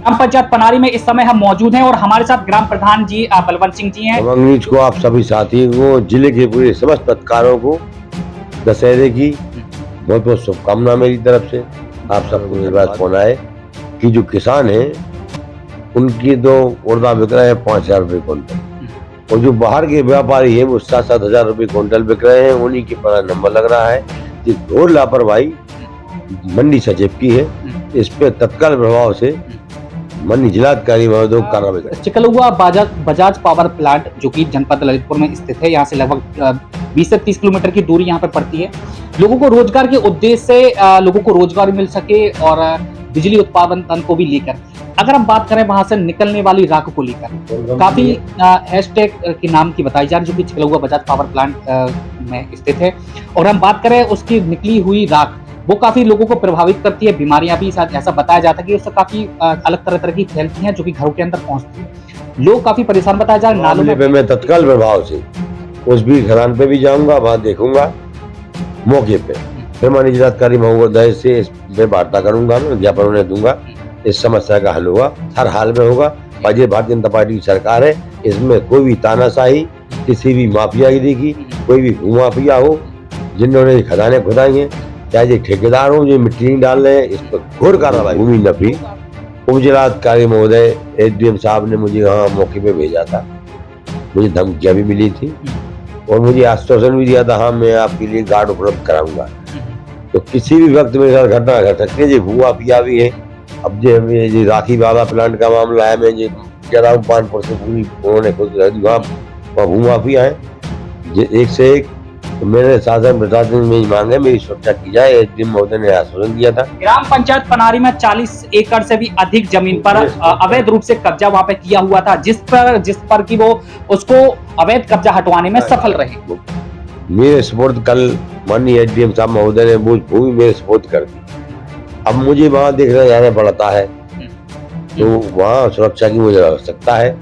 ग्राम पंचायत पनारी में इस समय हम मौजूद हैं और हमारे साथ ग्राम प्रधान जी बलवंत सिंह जी हैं। दबंग न्यूज को आप सभी साथियों को, जिले के पूरे समस्त पत्रकारों को दशहरे की बहुत बहुत शुभकामना मेरी तरफ से। आप सबको मेरे पास फोन आए कि जो किसान हैं उनकी तो उड़दा बिक रहे हैं 5,000 रुपये क्विंटल, और जो बाहर के व्यापारी हैं वो 7-7 हजार रुपये क्विंटल बिक रहे हैं। उन्हीं के पर नंबर लग रहा है कि घोर लापरवाही मंडी सचिव की है। इस पे तत्काल प्रभाव से मंडी जिलाधिकारी महोदय को कार्रवाई करें। चिकलुआ बजाज पावर प्लांट जो कि जनपद ललितपुर में स्थित है, यहाँ से लगभग 20 से 30 किलोमीटर की दूरी यहाँ पे पड़ती है। लोगों को रोजगार के उद्देश्य से लोगों को रोजगार मिल सके और बिजली उत्पादन को भी लेकर अगर हम बात करें वहां से निकलने वाली राख को लेकर काफी हैशटैग के नाम की बताई जा रही जो कि चिकलुआ बजाज पावर प्लांट में स्थित है। और हम बात करें उसकी निकली हुई राख वो काफी लोगों को प्रभावित करती है। बीमारियां भी साथ ऐसा बताया जाता है कि उससे काफी अलग तरह की फैलती हैं जो कि घरों के अंदर पहुंचती है। लोग काफी परेशान बताया जा रहा है। नालों में मैं तत्काल प्रभाव से उस भी खदान पे भी जाऊंगा, वहां देखूंगा मौके पे, फिर माननीय जिलाधिकारी महोदय से इस पे वार्ता करूंगा, मैं ज्ञापन उन्हें दूंगा। इस समस्या का हल होगा, हर हाल में होगा। भारतीय जनता पार्टी की सरकार है, इसमें कोई भी तानाशाही किसी भी माफियागिरी की, कोई भी भूमाफिया हो जिन्होंने खदानें खुदाई हैं, चाहे ये ठेकेदार हो जो मिट्टी नहीं डाल रहे हैं, इस पर घोर कार्रवाई। भूमि नफी उप जिलाधिकारी महोदय एसडीएम साहब ने मुझे वहाँ मौके पे भेजा था, मुझे धमकियां भी मिली थी और मुझे आश्वासन भी दिया था, हाँ मैं आपके लिए गार्ड उपलब्ध कराऊंगा। तो किसी भी वक्त मेरे साथ घटना घट सकती है। ये भूमाफिया भी है। अब जो राखी बाबा प्लांट का मामला है, मैं ये कह रहा हूँ पानपुर से पूरी उन्होंने खुद वहाँ भूमाफिया है एक से एक। तो मेरे शासन प्रशासन में ही मांग है मेरी सुरक्षा की जाए। एसडीएम महोदय ने आश्वासन दिया था। ग्राम पंचायत पनारी में 40 एकड़ से भी अधिक जमीन पर अवैध रूप से कब्जा वहां पे किया हुआ था, जिस पर कि वो उसको अवैध कब्जा हटवाने में सफल रहे। मेरे सपोर्ट कल माननीय एसडीएम साहब महोदय ने वो भूमि मेरे सपोर्ट कर दी। अब मुझे वहाँ देखने जाना पड़ता है, तो वहाँ सुरक्षा की मुझे आवश्यकता है।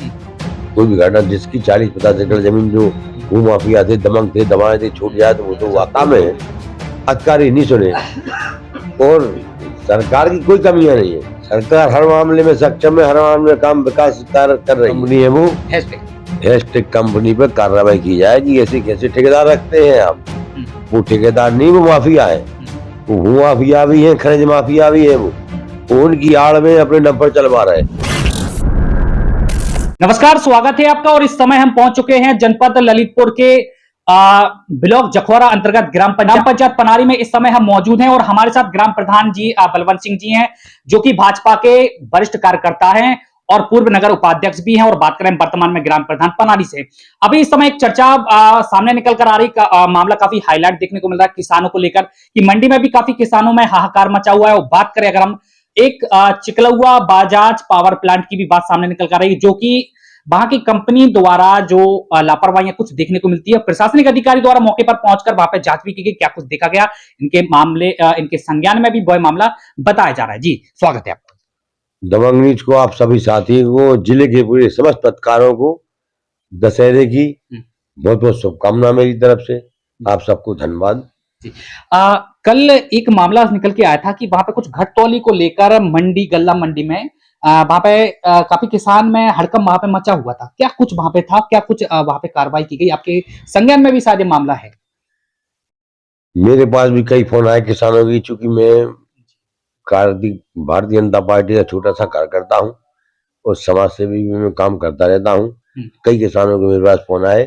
कोई भी घटना जिसकी 40-50 एकड़ जमीन जो भूमाफिया थे, दमंग थे, दबाए थे, छूट जाए तो वो तो वाकई में अधिकारी नहीं सुने। और सरकार की कोई कमियां नहीं है, सरकार हर मामले में सक्षम है, हर मामले में काम विकास कार्य कर रही कंपनी है। वो हैशटैग कंपनी पर कार्रवाई की जाएगी। ऐसे कैसे ठेकेदार रखते हैं आप? वो ठेकेदार नहीं, वो माफिया है। वो भूमाफिया भी है, खनिज माफिया भी है। वो उनकी आड़ में अपने नंबर चलवा रहे हैं। नमस्कार, स्वागत है आपका। और इस समय हम पहुंच चुके हैं जनपद ललितपुर के ब्लॉक जखौरा अंतर्गत ग्राम पंचायत पनारी में इस समय हम मौजूद हैं और हमारे साथ ग्राम प्रधान जी बलवंत सिंह जी हैं जो कि भाजपा के वरिष्ठ कार्यकर्ता हैं और पूर्व नगर उपाध्यक्ष भी हैं। और बात करें वर्तमान में ग्राम प्रधान पनारी से, अभी इस समय एक चर्चा सामने निकल कर आ रही मामला काफी हाईलाइट देखने को मिल रहा है किसानों को लेकर कि मंडी में भी काफी किसानों में हाहाकार मचा हुआ है। और बात करें अगर हम एक चिकलुआ बजाज पावर प्लांट की भी बात सामने निकल कर रही है जो कि वहां की कंपनी द्वारा जो लापरवाहियां कुछ देखने को मिलती है। प्रशासनिक अधिकारी द्वारा मौके पर पहुंचकर वहां पे जांच भी की गई, क्या कुछ देखा गया, इनके मामले इनके संज्ञान में भी वह मामला बताया जा रहा है। जी स्वागत है आपका। दबंग न्यूज को आप सभी साथियों को, जिले के पूरे समस्त पत्रकारों को दशहरे की बहुत बहुत शुभकामना मेरी तरफ से। आप सबको धन्यवाद। कल एक मामला निकल के आया था कि वहां पे कुछ घटतौली को लेकर मंडी गल्ला मंडी में वहां पे काफी किसान में हड़कंप वहां पे मचा हुआ था। क्या कुछ वहां पे था, क्या कुछ वहां पे कार्रवाई की गई? आपके संज्ञान में भी शायद मामला है। मेरे पास भी कई फोन आए किसानों की, चूंकि मैं भारतीय जनता पार्टी का छोटा सा कार्यकर्ता हूँ और समाज सेवी भी मैं काम करता रहता हूँ। कई किसानों के मेरे पास फोन आए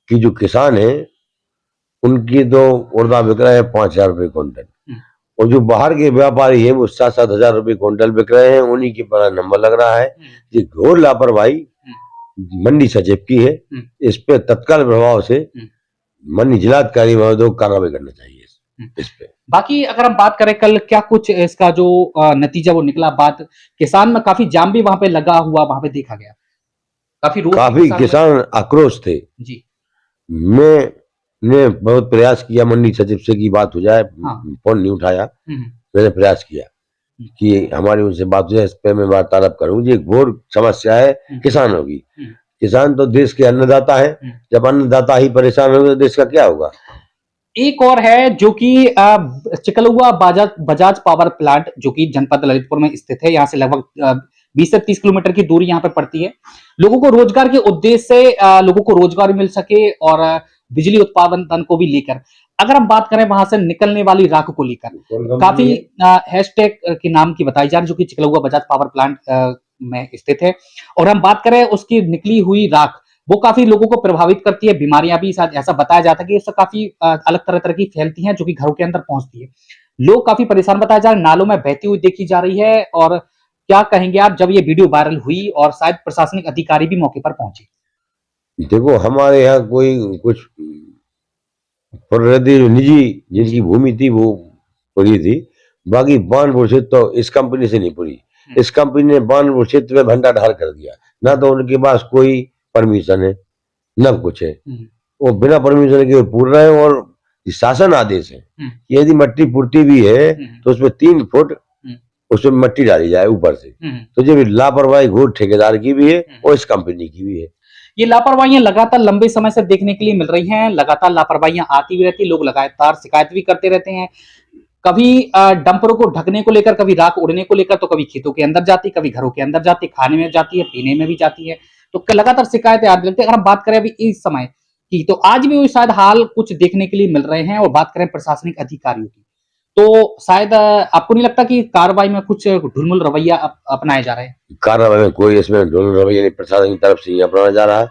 कि जो किसान है उनकी तो उड़दा बिक रहे हैं 5,000 रुपये क्विंटल, और जो बाहर के व्यापारी है वो 7-7 हजार रुपये क्विंटल बिक रहे हैं। उन्हीं के पर नंबर लग रहा है। ये घोर लापरवाही मंडी सचिव की है। इस पे तत्काल प्रभाव से माननीय जिलाधिकारी महोदय को कार्रवाई करना चाहिए इस पे। बाकी अगर हम बात करें कल क्या कुछ इसका जो नतीजा वो निकला, बात किसान में काफी जाम भी वहां पे लगा हुआ वहां पे देखा गया, काफी किसान आक्रोश थे जी। मैंने बहुत प्रयास किया मंडी सचिव से की बात हो जाए, फोन नहीं उठाया। मैंने प्रयास किया कि हमारी उनसे बात हो जाए, इस पे मैं वार्तालाप करूं। ये घोर समस्या है किसानों की। किसान तो देश के अन्नदाता है, जब अन्नदाता ही परेशान होंगे तो देश का क्या होगा? एक और है जो कि चिकलुआ बजाज पावर प्लांट जो कि जनपद ललितपुर में स्थित है, यहाँ से लगभग 20 से 30 किलोमीटर की दूरी यहाँ पे पड़ती है। लोगों को रोजगार के उद्देश्य से लोगों को रोजगार मिल सके और बिजली उत्पादन को भी लेकर अगर हम बात करें वहां से निकलने वाली राख को लेकर काफी हैशटैग के नाम की बताई जा रही जो कि चिकलौआ बजाज पावर प्लांट में स्थित है। और हम बात करें उसकी निकली हुई राख वो काफी लोगों को प्रभावित करती है, बीमारियां भी शायद ऐसा बताया जाता है कि उससे काफी अलग तरह की फैलती हैं जो कि घरों के अंदर पहुंचती है। लोग काफी परेशान बताया जा रहा है, नालों में बहती हुई देखी जा रही है। और क्या कहेंगे आप जब ये वीडियो वायरल हुई और शायद प्रशासनिक अधिकारी भी मौके पर पहुंचे? देखो, हमारे यहाँ कोई कुछ निजी जिनकी भूमि थी वो पूरी थी, बाकी बानपुर क्षेत्र तो इस कंपनी से नहीं पूरी। इस कंपनी ने बानपुर क्षेत्र में भंडार कर दिया, ना तो उनके पास कोई परमिशन है ना कुछ है, वो बिना परमिशन के पूर रहे हैं। और शासन आदेश है कि यदि मट्टी पूर्ति भी है तो उसमें 3 फुट उसमें मट्टी डाली जाए ऊपर से। तो जो लापरवाही घोर ठेकेदार की भी है और इस कंपनी की भी है। ये लापरवाहियां लगातार लंबे समय से देखने के लिए मिल रही हैं, लगातार लापरवाहियां आती भी रहती है, लोग लगातार शिकायत भी करते रहते हैं। कभी डंपरों को ढकने को लेकर, कभी राख उड़ने को लेकर, तो कभी खेतों के अंदर जाती, कभी घरों के अंदर जाती, खाने में जाती है, पीने में भी जाती है। तो लगातार शिकायतें आती रहती है। अगर हम बात करें अभी इस समय की तो आज भी शायद हाल कुछ देखने के लिए मिल रहे हैं। और बात करें प्रशासनिक अधिकारियों की तो शायद आपको नहीं लगता कि कार्रवाई में कुछ ढुलमुल रवैया अपनाया जा रहा है? कार्रवाई में कोई इसमें ढुलमुल रवैया नहीं प्रशासन की तरफ से अपनाया जा रहा है,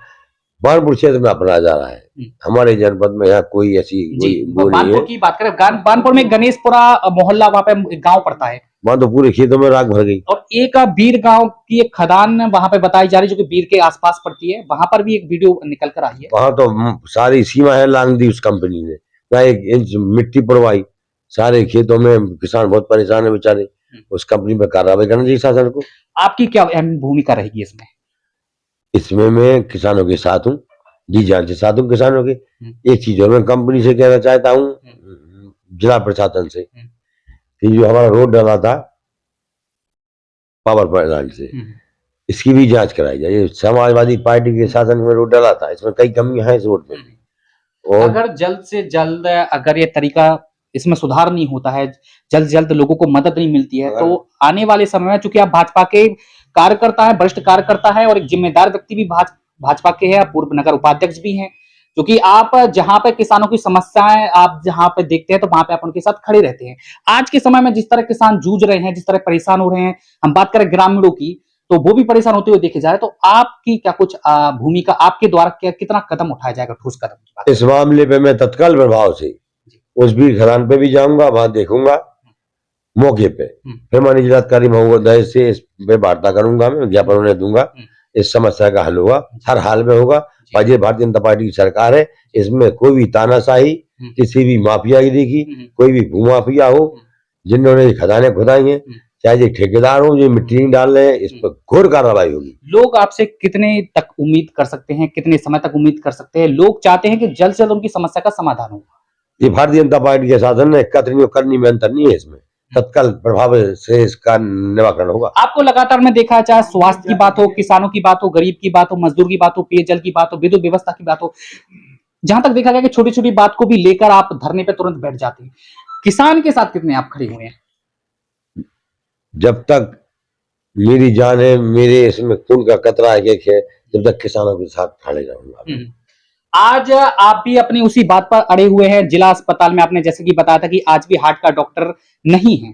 बानपुर क्षेत्र में अपनाया जा रहा है। हमारे जनपद में यहाँ कोई ऐसी बानपुर की बात करें, बानपुर में गणेशपुरा मोहल्ला वहां पे गांव पड़ता है, वहां तो पूरे खेतों में राख भर गई। और एक बीर गांव की एक खदान वहां पे बताई जा रही जो कि बीर के आसपास पड़ती है, वहां पर भी एक वीडियो निकल कर आई है। वहां तो सारी सीमा है लांग दी उस कंपनी ने, ना 1 इंच मिट्टी पड़वाई। सारे खेतों में किसान बहुत परेशान है बेचारे। उस कंपनी पर कार्रवाई करना चाहिए शासन को। आपकी क्या अहम भूमिका रहेगी इसमें? इसमें मैं किसानों के साथ हूँ, जी जान से साथ हूँ किसानों के। एक चीज और मैं कंपनी से कहना चाहता हूँ, जिला प्रशासन से, कि जो हमारा रोड डाला था पावर प्लांट से, इसकी भी जांच कराई जाए। समाजवादी पार्टी के शासन में रोड डाला था, इसमें कई कमियां हैं इस रोड में। और अगर जल्द से जल्द अगर ये तरीका इसमें सुधार नहीं होता है, जल्द से जल्द लोगों को मदद नहीं मिलती है, तो आने वाले समय में, चूंकि आप भाजपा के कार्यकर्ता है, वरिष्ठ कार्यकर्ता है और एक जिम्मेदार व्यक्ति भी भाजपा के हैं, पूर्व नगर उपाध्यक्ष भी हैं, क्योंकि आप जहां पे किसानों की समस्याएं आप जहां पे देखते हैं तो वहां पे आप उनके साथ खड़े रहते हैं। आज के समय में जिस तरह किसान जूझ रहे हैं, जिस तरह परेशान हो रहे हैं, हम बात करें ग्रामीणों की तो वो भी परेशान होते हुए देखे जा रहे हैं। तो आपकी क्या कुछ भूमिका, आपके द्वारा कितना कदम उठाया जाएगा, ठोस कदम? इस मामले पे मैं तत्काल प्रभाव से उस भी खदान पे भी जाऊंगा, वहां देखूंगा मौके पे, फिर माननीय जिलाधिकारी महोदय से इस पे वार्ता करूंगा, मैं ज्ञापन उन्हें दूंगा। इस समस्या का हल होगा, हर हाल में होगा। और ये भारतीय जनता पार्टी की सरकार है, इसमें कोई भी तानाशाही, किसी भी माफियागिरी की, कोई भी भूमाफिया हो जिन्होंने खदानें खुदाई हैं, चाहे ये ठेकेदार हो जो मिट्टी नहीं डाल रहे हैं, इस पर घोर कार्रवाई होगी। लोग आपसे कितने तक उम्मीद कर सकते हैं, कितने समय तक उम्मीद कर सकते हैं? लोग चाहते हैं कि जल्द से जल्द उनकी समस्या का समाधान हो। ये भारतीय जनता पार्टी के शासन में कतरनी और करनी में अंतर नहीं है, इसमें तत्काल प्रभाव से इसका निराकरण होगा। आपको लगातार में देखा, चाहे स्वास्थ्य की बात हो, किसानों की बात हो, गरीब की बात हो, मजदूर की बात हो, पेयजल की बात हो, विद्युत व्यवस्था की बात हो, जहां तक देखा गया कि छोटी छोटी बात को भी लेकर आप धरने पे तुरंत बैठ जाते हैं। किसान के साथ कितने आप खड़े हुए हैं? जब तक मेरी जान है, मेरे इसमें खून का कतरा एक है, जब तक किसानों के साथ खड़े रहूंगा। आज आप भी अपनी उसी बात पर अड़े हुए हैं। जिला अस्पताल में आपने जैसे कि बताया था कि आज भी हार्ट का डॉक्टर नहीं है,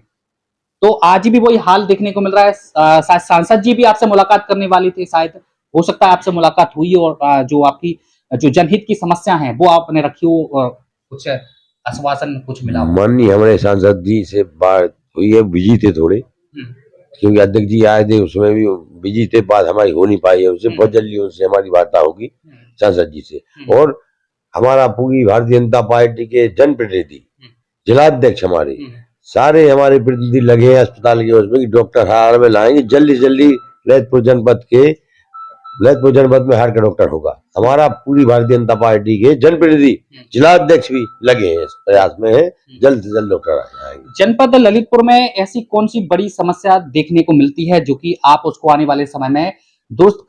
तो आज भी वही हाल देखने को मिल रहा है। सांसद जी भी आपसे मुलाकात करने वाली थी, शायद हो सकता है आपसे मुलाकात हुई और जो आपकी जो जनहित की समस्या है वो आपने रखी हो, कुछ आश्वासन कुछ मिला? माननीय हमारे सांसद जी से बात हुई है, बिजी थे थोड़े, क्योंकि अध्यक्ष जी आए थे, उसमें भी बिजी थे, बात हमारी हो नहीं पाई है उससे। बहुत जल्दी उनसे हमारी वार्ता होगी सांसद जी से। और हमारा पूरी भारतीय जनता पार्टी के जनप्रतिनिधि, जिलाध्यक्ष, हमारे सारे हमारे प्रतिनिधि लगे हैं अस्पताल के उसमें कि डॉक्टर हार में लाएंगे जल्दी से जल्दी। ललितपुर जनपद में हार्ट का डॉक्टर होगा। हमारा पूरी भारतीय जनता पार्टी के जनप्रतिनिधि, जिलाध्यक्ष भी लगे हैं, इस प्रयास में है जल्द से जल्द डॉक्टर आएंगे। जनपद ललितपुर में ऐसी कौन सी बड़ी समस्या देखने को मिलती है जो कि आप उसको आने वाले समय में दुरुस्त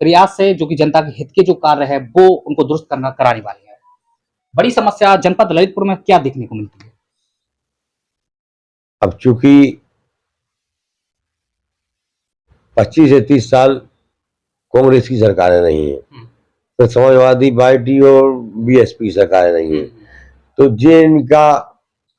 प्रयास से, जो कि जनता के हित के जो कार्य है वो उनको दुरुस्त कराने वाले हैं? बड़ी समस्या जनपद ललितपुर में क्या देखने को मिलती है? अब चूंकि 25 से 30 साल कांग्रेस की सरकारें रही हैं, तो समाजवादी पार्टी और बीएसपी सरकारें रही हैं, तो जिनका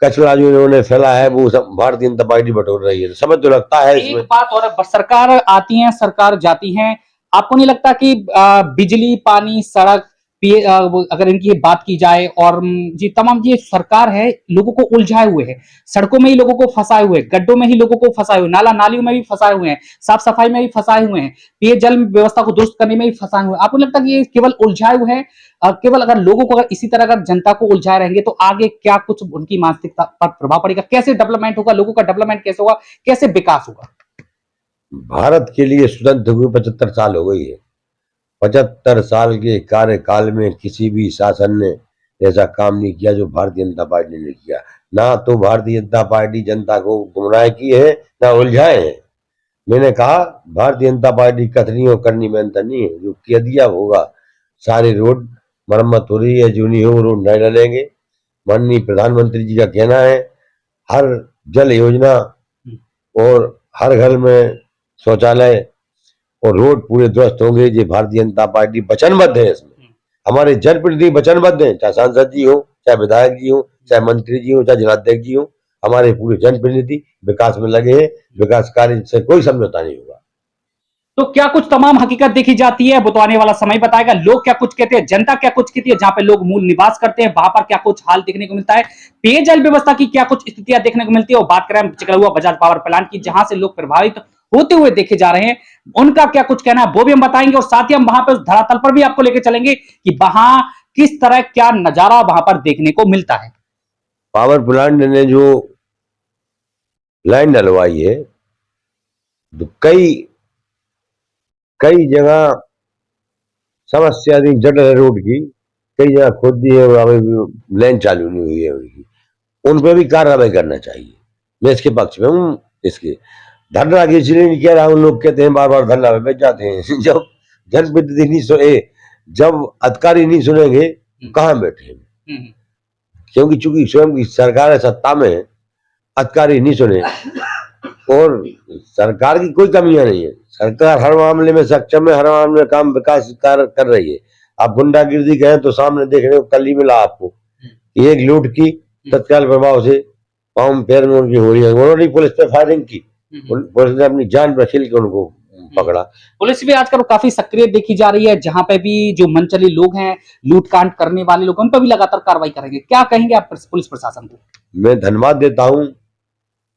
कचरा जो इन्होंने फैला है वो सब भारतीय जनता पार्टी बटोर रही है। समझ तो लगता है एक इसमें। बात और है, सरकार आती है सरकार जाती है, आपको नहीं लगता कि बिजली पानी सड़क अगर इनकी बात की जाए और जी तमाम ये सरकार है लोगों को उलझाए हुए है, सड़कों में ही लोगों को फंसाए हुए, गड्ढों में ही लोगों को फंसाए हुए, नाला नालियों में भी फंसाए हुए हैं, साफ सफाई में भी फंसाए हुए हैं, पेयजल व्यवस्था को दुरुस्त करने में भी फंसाए हुए हैं। आपको नहीं लगता कि ये केवल उलझाए हुए हैं? केवल अगर लोगों को अगर इसी तरह अगर जनता को उलझाए रहेंगे तो आगे क्या कुछ उनकी मानसिकता पर प्रभाव पड़ेगा? कैसे डेवलपमेंट होगा, लोगों का डेवलपमेंट कैसे होगा, कैसे विकास होगा? भारत के लिए स्वतंत्र हुए 75 साल हो गई है। 75 साल के कार्यकाल में किसी भी शासन ने ऐसा काम नहीं किया जो भारतीय जनता पार्टी ने किया। ना तो भारतीय जनता पार्टी जनता को गुमराह की है, ना उलझाए हैं। मैंने कहा भारतीय जनता पार्टी कथनी और करनी में अंतर नहीं है, जो कह दिया होगा। सारे रोड मरम्मत हो रही है, जो नहीं हो रोड नहीं डलेंगे। माननीय प्रधानमंत्री जी का कहना है हर जल योजना और हर घर में शौचालय और रोड पूरे दुरुस्त होंगे। ये भारतीय जनता पार्टी वचनबद्ध है इसमें। हमारे जनप्रतिनिधि वचनबद्ध हैं, चाहे सांसद जी हो, चाहे विधायक जी हो, चाहे मंत्री जी हो, चाहे जिलाध्यक्ष जी हो। हमारे पूरे जनप्रतिनिधि विकास में लगे हैं। विकास कार्य से कोई समझौता नहीं होगा। तो क्या कुछ तमाम हकीकत देखी जाती है, वो तो आने वाला समय बताएगा। लोग क्या कुछ कहते हैं, जनता क्या कुछ कहती है, जहां पे लोग मूल निवास करते हैं वहां पर क्या कुछ हाल देखने को मिलता है, पेयजल व्यवस्था की क्या कुछ स्थितियां देखने को मिलती है। और बात करें चिकलुआ बजाज पावर प्लांट की, जहां से लोग प्रभावित होते हुए देखे जा रहे हैं, उनका क्या कुछ कहना है वो भी हम बताएंगे। और साथ ही हम वहां पर उस धरातल पर भी आपको लेकर चलेंगे कि वहां किस तरह क्या नजारा वहां पर देखने को मिलता है। पावर प्लांट ने जो लाइन डलवाई है, तो कई कई जगह समस्या थी जटिल है रोड की। कई जगह खोद दी है और अभी लाइन चालू नहीं हुई है उनकी। उन पर भी कार्रवाई करना चाहिए। मैं इसके पक्ष में हूँ। इसके धरना की इसलिए नहीं कह रहा हूँ, लोग कहते हैं बार बार धरना पे बैठ जाते हैं। जब जनप्रतिनिधि नहीं सुने, जब अधिकारी नहीं सुनेंगे कहाँ बैठे? क्योंकि चूंकि स्वयं की सरकार है, सत्ता में है, अधिकारी नहीं सुने। और सरकार की कोई कमियां नहीं है, सरकार हर मामले में सक्षम है, हर मामले में काम विकास कार्य कर रही है। आप गुंडागिर्दी कहें तो सामने देखने को कल ही मिला आपको, एक लूट की तत्काल प्रभाव से पाँव पैर में उनकी हो रही है। उन्होंने पुलिस पे फायरिंग की, पुलिस ने अपनी जान पर खेल के उनको पकड़ा। पुलिस भी आजकल काफी सक्रिय देखी जा रही है, जहां पे भी जो मनचली लोग हैं, लूटकांड करने वाले लोग, उन पर भी लगातार कार्रवाई करेंगे। क्या कहेंगे आप पुलिस प्रशासन को? मैं धन्यवाद देता हूँ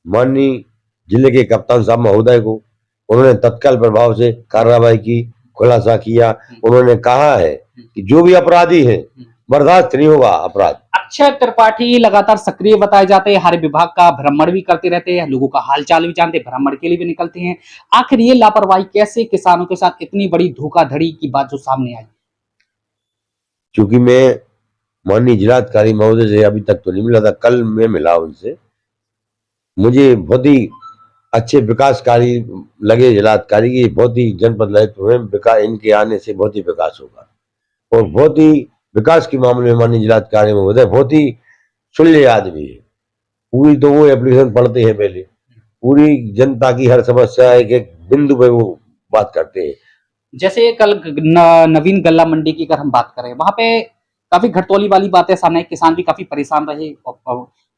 माननीय जिले के कप्तान साहब महोदय को। उन्होंने तत्काल प्रभाव से कार्रवाई की, खुलासा किया। उन्होंने कहा है कि जो भी अपराधी है बर्दाश्त नहीं होगा अपराध। अक्षय त्रिपाठी लगातार सक्रिय बताए जाते हैं, हर विभाग का भ्रमण भी करते रहते हैं, लोगों का हालचाल भी जानते हैं, भ्रमण के लिए भी निकलते हैं। आखिर ये लापरवाही कैसे किसानों के साथ इतनी बड़ी धोखाधड़ी की बात जो सामने आई? क्योंकि मैं माननीय जिलाधिकारी महोदय से अभी तक तो नहीं मिला था, कल मैं मिला उनसे। मुझे बहुत ही अच्छे विकासकारी लगे जिलाधिकारी की, बहुत ही जनपद ललित में विकास, इनके आने से बहुत ही विकास होगा। और बहुत ही विकास के मामले में माननीय जिलाधिकारी महोदय बहुत ही सुलझे आदमी है। पूरी तो वो एप्लीकेशन पढ़ते हैं, पहले पूरी जनता की हर समस्या एक एक बिंदु पे वो बात करते हैं। जैसे कल नवीन गल्ला मंडी की अगर हम बात करें, वहां पे काफी घटतौली वाली बातें सामने आई, किसान भी काफी परेशान रहे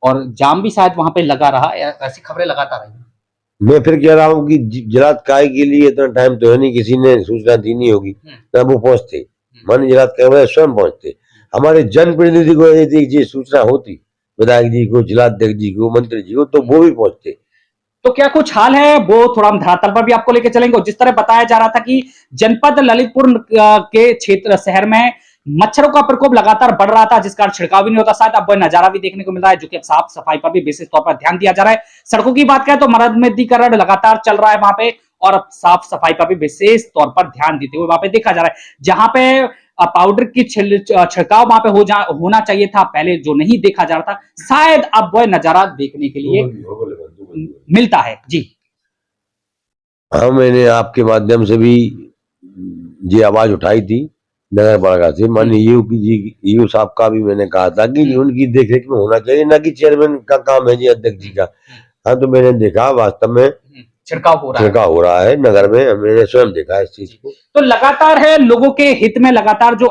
और जाम भी शायद वहां पे लगा रहा, ऐसी खबरें लगातार आई। मैं फिर कह रहा हूँ कि जिलाधिकारी के लिए इतना टाइम तो है नहीं, किसी ने सूचना दी नहीं होगी, ना वो पहुंचते। माननीय जिलाधिकारी स्वयं पहुंचते। हमारे जनप्रतिनिधि को यदि सूचना होती, विधायक जी को, जिलाध्यक्ष जी को, मंत्री जी को, तो वो भी पहुंचते। तो क्या कुछ हाल है वो थोड़ा हम धरातल पर भी आपको लेकर चलेंगे। और जिस तरह बताया जा रहा था कि जनपद ललितपुर के क्षेत्र शहर में मच्छरों का प्रकोप लगातार बढ़ रहा था, जिस कारण छिड़काव भी नहीं होता, शायद अब वह नजारा भी देखने को मिल रहा है, जो कि साफ सफाई पर भी विशेष तौर पर ध्यान दिया जा रहा है। सड़कों की बात करें तो मरम्मतीकरण लगातार चल रहा है वहां पे, और साफ सफाई पर भी विशेष तौर पर ध्यान देते हुए वहां पे देखा जा रहा है। जहां पे पाउडर की छिड़काव वहां पे होना चाहिए था पहले, जो नहीं देखा जा रहा था, शायद अब वह नजारा देखने के लिए मिलता है। जी हाँ, मैंने आपके माध्यम से भी ये आवाज उठाई थी नगर पालिका से। माननीय ईओ साहब का भी मैंने कहा था कि उनकी देखरेख में होना चाहिए, ना कि चेयरमैन का काम है जी, अध्यक्ष जी का। हाँ, तो मैंने देखा वास्तव में छिड़काव हो रहा है। छिड़काव हो रहा है नगर में, मैंने स्वयं देखा है इस चीज को। तो लगातार है लोगों के हित में लगातार जो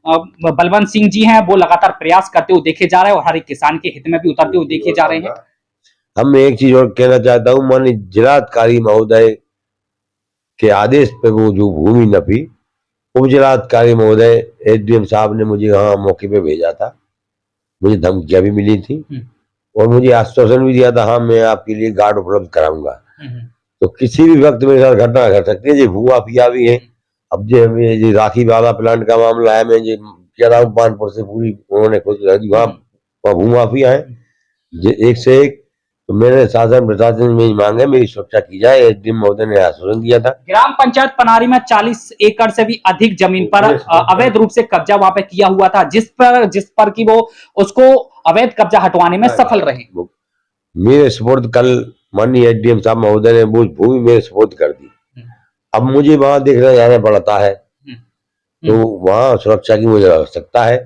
बलवंत सिंह जी हैं वो लगातार प्रयास करते हुए देखे जा रहे हैं और हर एक किसान के हित में भी उतरते हुए देखे जा रहे हैं। हम एक चीज और कहना चाहता हूँ, माननीय जिलाधिकारी महोदय के आदेश पे वो जो भूमि नपी, उप जिलाधिकारी महोदय एसडीएम साहब ने मुझे वहाँ मौके पे भेजा था, मुझे धमकियां भी मिली थी और मुझे आश्वासन भी दिया था, हाँ मैं आपके लिए गार्ड उपलब्ध कराऊंगा। तो किसी भी वक्त मेरे साथ घटना घट सकती है। जो भूमाफिया भी है, अब जो राखी वाला प्लांट का मामला है, मैं जो कह रहा हूँ पानपुर से पूरी उन्होंने खुद वहाँ भूमाफिया है एक से एक। तो मैंने शासन प्रशासन में ही मांगे मेरी सुरक्षा की जाए, एसडीएम महोदय ने आश्वासन दिया था। ग्राम पंचायत पनारी में 40 एकड़ से भी अधिक जमीन पर अवैध रूप से कब्जा वहां पे किया हुआ था, जिस पर कि वो उसको अवैध कब्जा हटवाने में सफल रहे। मेरे सुपुर्द कल माननीय एसडीएम साहब महोदय ने वो भूमि मेरे सुपुर्द कर दी। अब मुझे वहां देखने जाना पड़ता है, तो वहां सुरक्षा की मुझे आवश्यकता है।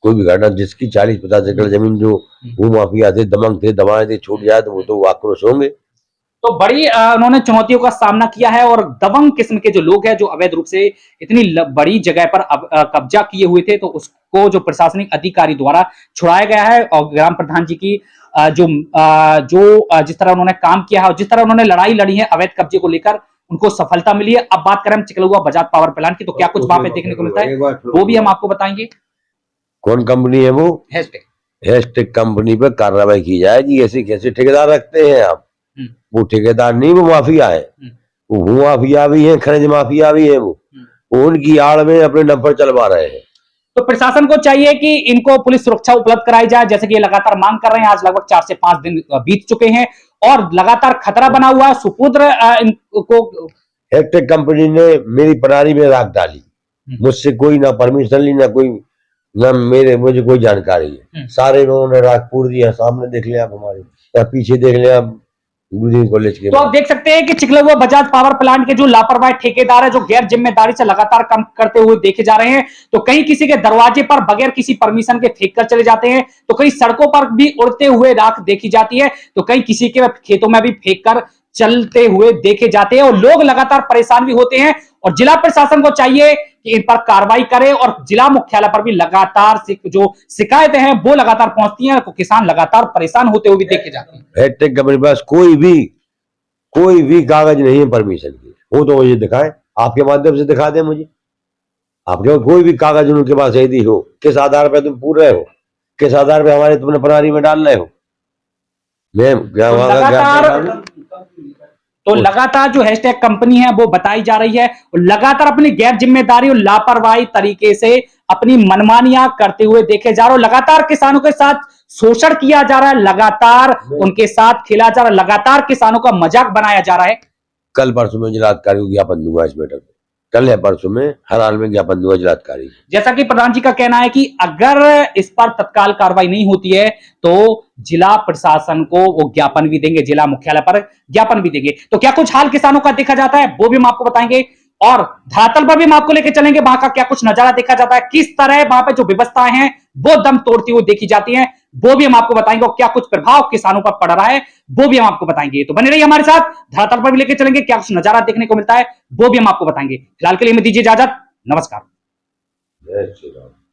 कोई भी घटना जिसकी 40-50 एकड़ जमीन जो भूमाफिया थे, दबंग थे, दबाए थे, छूट जाए तो वो तो आक्रोश होंगे। तो बड़ी उन्होंने चुनौतियों का सामना किया है और दबंग किस्म के जो लोग हैं जो अवैध रूप से इतनी बड़ी जगह पर कब्जा किए हुए थे, तो उसको जो प्रशासनिक अधिकारी द्वारा छुड़ाया गया है। और ग्राम प्रधान जी की जिस तरह उन्होंने काम किया है और जिस तरह उन्होंने लड़ाई लड़ी है अवैध कब्जे को लेकर, उनको सफलता मिली है। अब बात करें हम चिकलुआ बजाज पावर प्लांट की, तो क्या कुछ वहां पे देखने को मिलता है वो भी हम आपको बताएंगे। कौन कंपनी है वो? हैशटैग कंपनी पर कार्रवाई की जाएगी। ऐसे कैसे ठेकेदार रखते हैं आप? वो ठेकेदार नहीं, वो माफिया है। वो भू माफिया भी है, खनिज माफिया भी है। वो उनकी आड़ में अपने नंबर चलवा रहे हैं। तो प्रशासन को चाहिए कि इनको पुलिस सुरक्षा उपलब्ध कराई जाए, जैसे कि ये लगातार मांग कर रहे हैं। आज लगभग 4 से 5 दिन बीत चुके हैं और लगातार खतरा बना हुआ है। सुपुत्र इनको हैशटैग कंपनी ने मेरी पनारी में राख डाली, मुझसे कोई ना परमिशन ली, ना कोई ना मुझे कोई जानकारी है। सारे लोगों ने राख पूर दिया, सामने देख लिया, हमारे या पीछे देख लिया कॉलेज के। तो आप देख सकते हैं कि चिकलुआ बजाज पावर प्लांट के जो लापरवाह ठेकेदार है, जो गैर जिम्मेदारी से लगातार काम करते हुए देखे जा रहे हैं। तो कहीं किसी के दरवाजे पर बगैर किसी परमिशन के फेंक कर चले जाते हैं, तो कहीं सड़कों पर भी उड़ते हुए राख देखी जाती है, तो कहीं किसी के खेतों में भी फेंक कर चलते हुए देखे जाते हैं और लोग लगातार परेशान भी होते हैं। और जिला प्रशासन को चाहिए कि इन पर कार्रवाई करे और जिला मुख्यालय पर भी लगातार जो शिकायतें हैं वो लगातार पहुंचती हैं, तो किसान लगातार परेशान होते हुए भी देखे जाते हैं। हैशटैग कंपनी पास कोई भी कागज नहीं है परमिशन की। वो तो मुझे दिखाए, आपके माध्यम से दिखा दे मुझे। आपके कोई भी कागज उनके पास यदि हो, किस आधार पर तुम पूछ रहे हो, किस आधार पर हमारे तुमने पनारी में डाल रहे हो? मैं तो लगातार जो हैशटैग कंपनी है वो बताई जा रही है और लगातार अपनी गैर जिम्मेदारी और लापरवाही तरीके से अपनी मनमानियां करते हुए देखे जा रहे हो। लगातार किसानों के साथ शोषण किया जा रहा है, लगातार उनके साथ खेला जा रहा है, लगातार किसानों का मजाक बनाया जा रहा है। कल परसों में जिलाधिकारी को ज्ञापन दूंगा इस मैटर में। कल या परसों में हर हाल में ज्ञापन दूंगा जिलाधिकारी। जैसा कि प्रधान जी का कहना है कि अगर इस पर तत्काल कार्रवाई नहीं होती है तो जिला प्रशासन को वो ज्ञापन भी देंगे, जिला मुख्यालय पर ज्ञापन भी देंगे। तो क्या कुछ हाल किसानों का देखा जाता है वो भी हम आपको बताएंगे और धरातल पर भी हम आपको लेकर चलेंगे, वहां का क्या कुछ नजारा देखा जाता है, किस तरह वहां पे जो व्यवस्थाएं हैं वो दम तोड़ती हुई देखी जाती हैं, वो भी हम आपको बताएंगे। और क्या कुछ प्रभाव किसानों पर पड़ रहा है वो भी हम आपको बताएंगे। तो बने रहिए हमारे साथ, धरातल पर भी लेकर चलेंगे, क्या कुछ नजारा देखने को मिलता है वो भी हम आपको बताएंगे। फिलहाल के लिए हमें दीजिए इजाजत, नमस्कार।